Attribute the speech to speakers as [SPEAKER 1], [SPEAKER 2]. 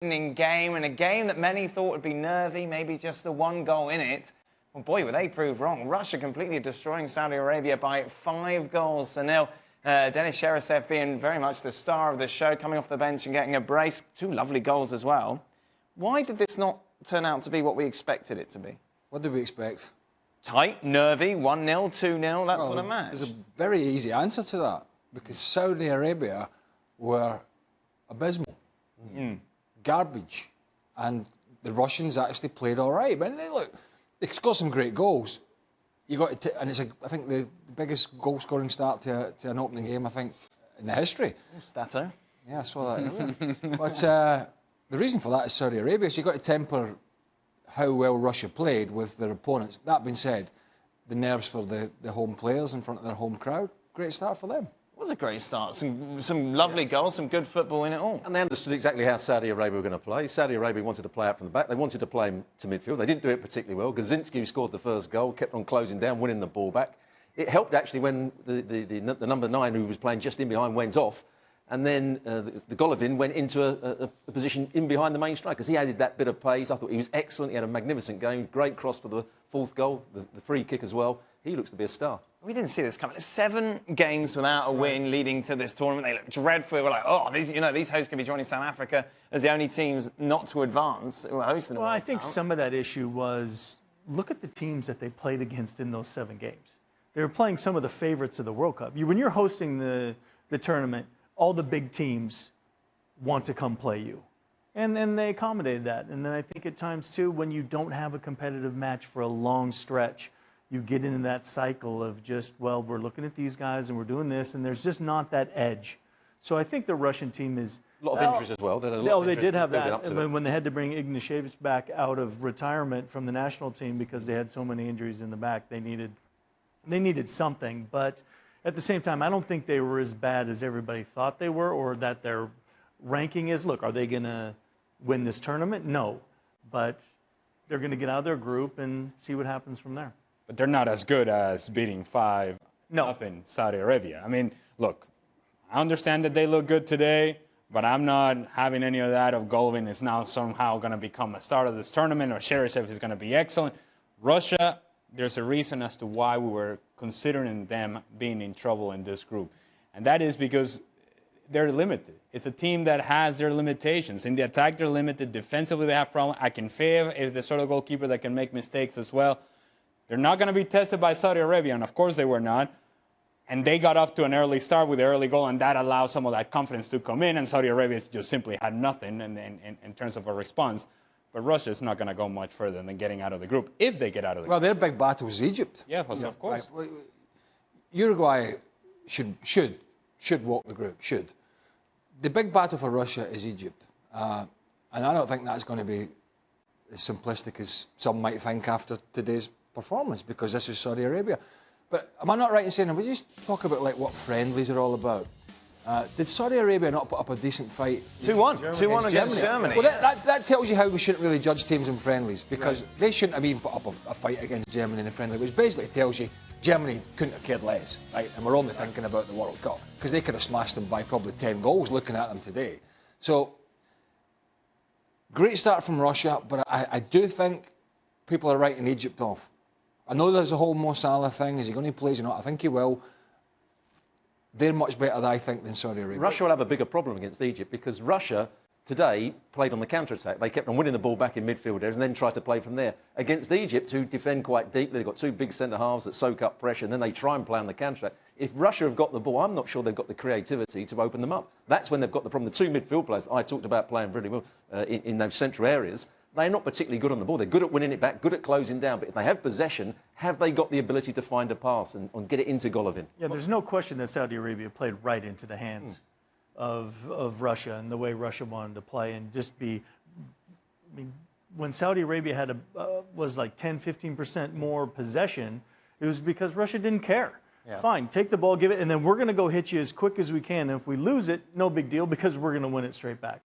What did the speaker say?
[SPEAKER 1] game, and a game that many thought would be nervy, maybe just the one goal in it. Well, boy, were they proved wrong. Russia completely destroying Saudi Arabia by 5-0. Denis Cheryshev being very much the star of the show, coming off the bench and getting a brace. 2 lovely goals as well. Why did this not turn out to be what we expected it to be?
[SPEAKER 2] What did we expect?
[SPEAKER 1] Tight, nervy, 1-0, 2-0, that sort of match.
[SPEAKER 2] There's a very easy answer to that, because Saudi Arabia were abysmal. Garbage. And the Russians actually played all right. But look, they scored some great goals. You got to and it's, I think, the biggest goal-scoring start to an opening game, I think, in the history.
[SPEAKER 1] Stato.
[SPEAKER 2] Yeah, I saw that earlier. But the reason for that is Saudi Arabia. So you've got to temper how well Russia played with their opponents. That being said, the nerves for the home players in front of their home crowd, great start for them.
[SPEAKER 1] It was a great start. Some lovely goals, some good football in it all.
[SPEAKER 3] And they understood exactly how Saudi Arabia were going to play. Saudi Arabia wanted to play out from the back. They wanted to play him to midfield. They didn't do it particularly well. Gazinski, who scored the first goal, kept on closing down, winning the ball back. It helped, actually, when the number 9, who was playing just in behind, went off. And then the Golovin went into a position in behind the main striker, because he added that bit of pace. I thought he was excellent. He had a magnificent game. Great cross for the 4th goal, the free kick as well. He looks to be a star.
[SPEAKER 1] We didn't see this coming. 7 games without a win leading to this tournament. They look dreadful. We're like, oh, these hosts could be joining South Africa as the only teams not to advance who are hosting the
[SPEAKER 4] Well,
[SPEAKER 1] World
[SPEAKER 4] I think
[SPEAKER 1] Cup.
[SPEAKER 4] some of that issue was, look at the teams that they played against in those 7 games. They were playing some of the favorites of the World Cup. When you're hosting the tournament, all the big teams want to come play you. And then they accommodated that. And then I think at times, too, when you don't have a competitive match for a long stretch, you get into that cycle of just, well, we're looking at these guys and we're doing this, and there's just not that edge. So I think the Russian team is...
[SPEAKER 3] A lot of injuries as well.
[SPEAKER 4] They did have that. When they had to bring Ignashevich back out of retirement from the national team because they had so many injuries in the back, they needed something. But at the same time, I don't think they were as bad as everybody thought they were, or that their ranking is. Look, are they going to win this tournament? No. But they're going to get out of their group and see what happens from there.
[SPEAKER 5] But they're not as good as beating 5-0 Saudi Arabia. I mean, look, I understand that they look good today, but I'm not having any of that of Golovin is now somehow going to become a star of this tournament, or Cheryshev is going to be excellent. Russia, there's a reason as to why we were considering them being in trouble in this group. And that is because they're limited. It's a team that has their limitations. In the attack, they're limited. Defensively, they have problems. Akinfeev is the sort of goalkeeper that can make mistakes as well. They're not going to be tested by Saudi Arabia, and of course they were not. And they got off to an early start with the early goal, and that allowed some of that confidence to come in, and Saudi Arabia just simply had nothing in terms of a response. But Russia's not going to go much further than getting out of the group, if they get out of the group.
[SPEAKER 2] Well, their big battle is Egypt.
[SPEAKER 5] Yeah, of course.
[SPEAKER 2] Right. Uruguay should walk the group, should. The big battle for Russia is Egypt. And I don't think that's going to be as simplistic as some might think after today's performance, because this is Saudi Arabia. But am I not right in saying, we just talk about like what friendlies are all about? Did Saudi Arabia not put up a decent fight?
[SPEAKER 1] 2-1. 2-1 against Germany.
[SPEAKER 2] Well, that tells you how we shouldn't really judge teams in friendlies, because they shouldn't have even put up a fight against Germany in a friendly, which basically tells you Germany couldn't have cared less, right? And we're only thinking about the World Cup, because they could have smashed them by probably 10 goals looking at them today. So, great start from Russia, but I do think people are writing Egypt off. I know there's a whole Mo Salah thing. Is he going to play? Is he not? I think he will. They're much better, I think, than Saudi Arabia.
[SPEAKER 3] Russia will have a bigger problem against Egypt, because Russia today played on the counter-attack. They kept on winning the ball back in midfield areas and then tried to play from there. Against Egypt, who defend quite deeply, they've got 2 big centre-halves that soak up pressure, and then they try and play on the counter-attack. If Russia have got the ball, I'm not sure they've got the creativity to open them up. That's when they've got the problem. The 2 midfield players I talked about playing really well in those central areas, they're not particularly good on the ball. They're good at winning it back, good at closing down. But if they have possession, have they got the ability to find a pass and get it into Golovin?
[SPEAKER 4] Yeah, there's no question that Saudi Arabia played right into the hands of Russia and the way Russia wanted to play, and just be... I mean, when Saudi Arabia had was like 10, 15% more possession, it was because Russia didn't care. Yeah. Fine, take the ball, give it, and then we're going to go hit you as quick as we can. And if we lose it, no big deal, because we're going to win it straight back.